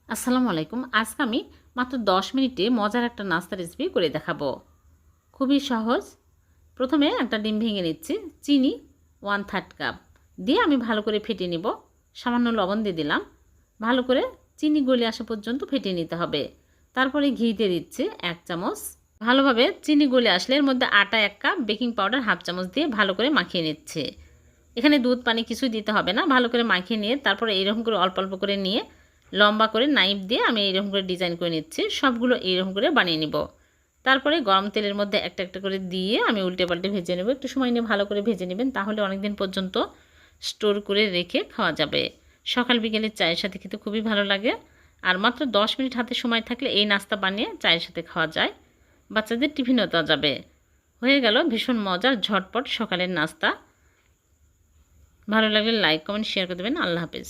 আসসালামু আলাইকুম। আজকে আমি মাত্র 10 মিনিটে মজার একটা নাস্তা রেসিপি করে দেখাবো। খুবই সহজ। প্রথমে একটা ডিম ভেঙে নিচ্ছি। চিনি 1/3 কাপ দিয়ে আমি ভালো করে ফেটিয়ে নিব। সামান্য লবণ দিয়ে দিলাম। ভালো করে চিনি গলে আসা পর্যন্ত ফেটিয়ে নিতে হবে। তারপরে ঘি দিয়ে দিচ্ছি 1 চামচ। ভালোভাবে চিনি গলে আসলে এর মধ্যে আটা 1 কাপ, বেকিং পাউডার 1/2 চামচ দিয়ে ভালো করে মাখিয়ে নিচ্ছি। এখানে দুধ পানি কিছুই দিতে হবে না। ভালো করে মাখিয়ে নিয়ে তারপরে এইরকম করে অল্প অল্প করে নিয়ে লম্বা করে নাইফ দিয়ে আমি এইরকম করে ডিজাইন করে নিচ্ছি। সবগুলো এইরকম করে বানিয়ে নিব। তারপরে গরম তেলের মধ্যে একটা একটা করে দিয়ে আমি উল্টে পাল্টে ভেজে নেব। একটু সময় নিয়ে ভালো করে ভেজে নেবেন, তাহলে অনেক দিন পর্যন্ত স্টোর করে রেখে খাওয়া যাবে। সকাল বিকেলে চায়ের সাথে খেতে খুবই ভালো লাগে। আর মাত্র 10 মিনিট হাতে সময় থাকলে এই নাস্তা বানিয়ে চায়ের সাথে খাওয়া যায়। বাচ্চাদের টিফিনও দেওয়া যাবে। হয়ে গেল ভীষণ মজার ঝটপট সকালের নাস্তা। ভালো লাগলে লাইক কমেন্ট শেয়ার করে দেবেন। আল্লাহ হাফেজ।